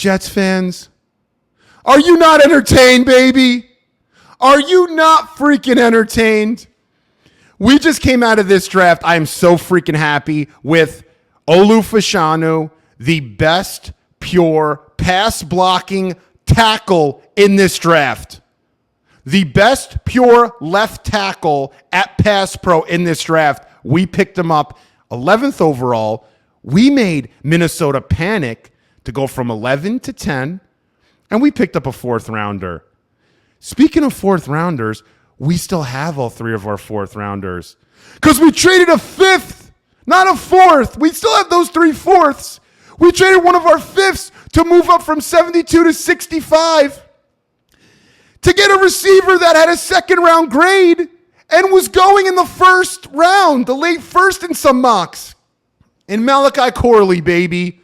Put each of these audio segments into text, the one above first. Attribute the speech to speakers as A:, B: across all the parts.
A: Jets fans, are you not entertained, baby? Are you not freaking entertained? We just came out of this draft. I am so freaking happy with Fashanu, the best pure pass blocking tackle in this draft. The best pure left tackle at Pass Pro in this draft. We picked him up 11th overall. We made Minnesota panic to go from 11 to 10, and we picked up a 4th rounder. Speaking of 4th rounders, we still have all 3 of our 4th rounders because we traded a 5th, not a 4th. We still have those 3 4ths. We traded one of our 5ths to move up from 72 to 65 to get a receiver that had a 2nd round grade and was going in the 1st round, the late 1st in some mocks. In Malachi Corley, baby,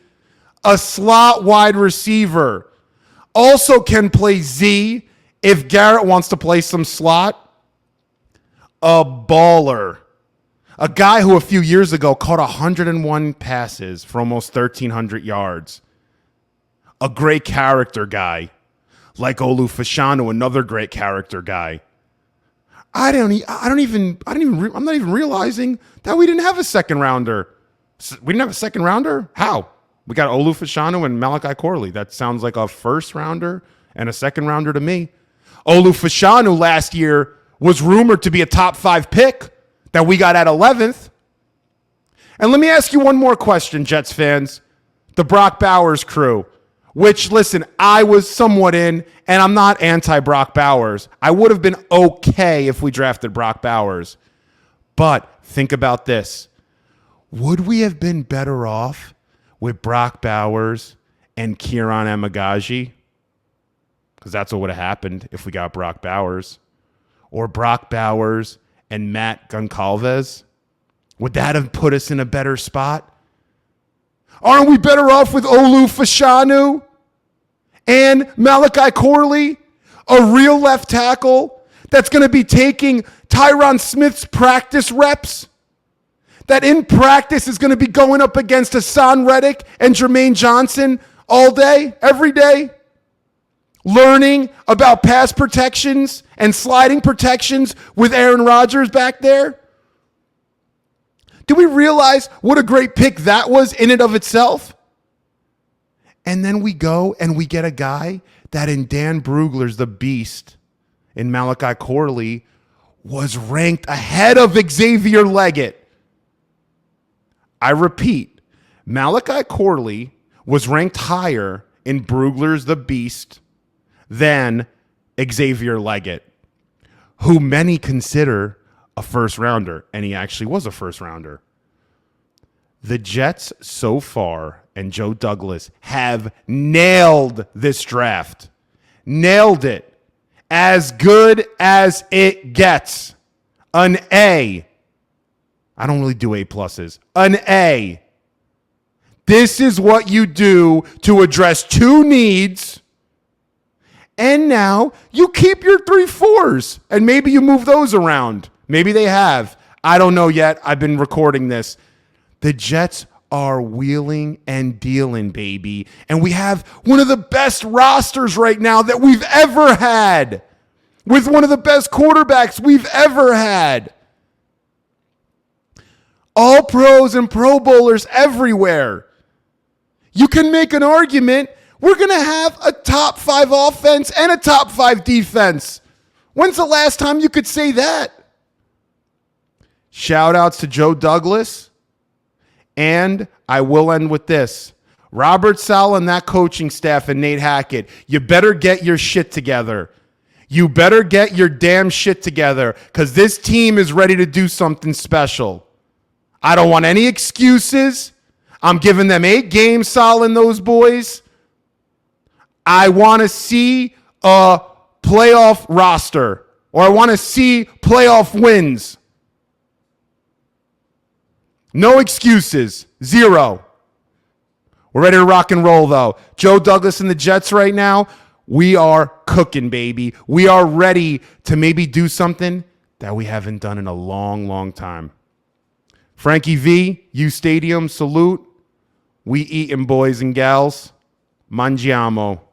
A: a slot wide receiver. Also can play Z if Garrett wants to play some slot. A baller. A guy who a few years ago caught 101 passes for almost 1,300 yards. A great character guy. Like Fashanu, another great character guy. I'm not even realizing that we didn't have a 2nd rounder. We didn't have a 2nd rounder? How? We got Fashanu and Malachi Corley. That sounds like a 1st rounder and a 2nd rounder to me. Fashanu last year was rumored to be a top 5 pick that we got at 11th. And let me ask you one more question, Jets fans. The Brock Bowers crew. Which, listen, I was somewhat in, and I'm not anti-Brock Bowers. I would have been okay if we drafted Brock Bowers. But think about this. Would we have been better off with Brock Bowers and Kieran Amagaji? Because that's what would have happened if we got Brock Bowers. Or Brock Bowers and Matt Goncalves. Would that have put us in a better spot? Aren't we better off with Fashanu and Malachi Corley, a real left tackle that's going to be taking Tyron Smith's practice reps, that in practice is going to be going up against Hassan Reddick and Jermaine Johnson all day, every day, learning about pass protections and sliding protections with Aaron Rodgers back there? Do we realize what a great pick that was in and of itself? And then we go and we get a guy that in Dan Brugler's The Beast, in Malachi Corley, was ranked ahead of Xavier Leggett. I repeat, Malachi Corley was ranked higher in Brugler's The Beast than Xavier Leggett, who many consider a 1st rounder, and he actually was a 1st rounder. The Jets so far and Joe Douglas have nailed this draft. Nailed it. As good as it gets. An A. I don't really do A pluses. An A. This is what you do to address 2 needs. And now you keep your 3 4s and maybe you move those around. Maybe they have. I don't know yet. I've been recording this. The Jets are wheeling and dealing, baby. And we have one of the best rosters right now that we've ever had. With one of the best quarterbacks we've ever had. All pros and Pro Bowlers everywhere. You can make an argument. We're going to have a top 5 offense and a top 5 defense. When's the last time you could say that? Shout outs to Joe Douglas. And I will end with this. Robert Saleh and that coaching staff and Nate Hackett, you better get your shit together. You better get your damn shit together because this team is ready to do something special. I don't want any excuses. I'm giving them 8 games, Saleh and those boys. I want to see a playoff roster, or I want to see playoff wins. No excuses. 0. We're ready to rock and roll, though. Joe Douglas and the Jets right now, we are cooking, baby. We are ready to maybe do something that we haven't done in a long, long time. Frankie V, uSTADIUM, salute. We eatin', boys and gals. Mangiamo.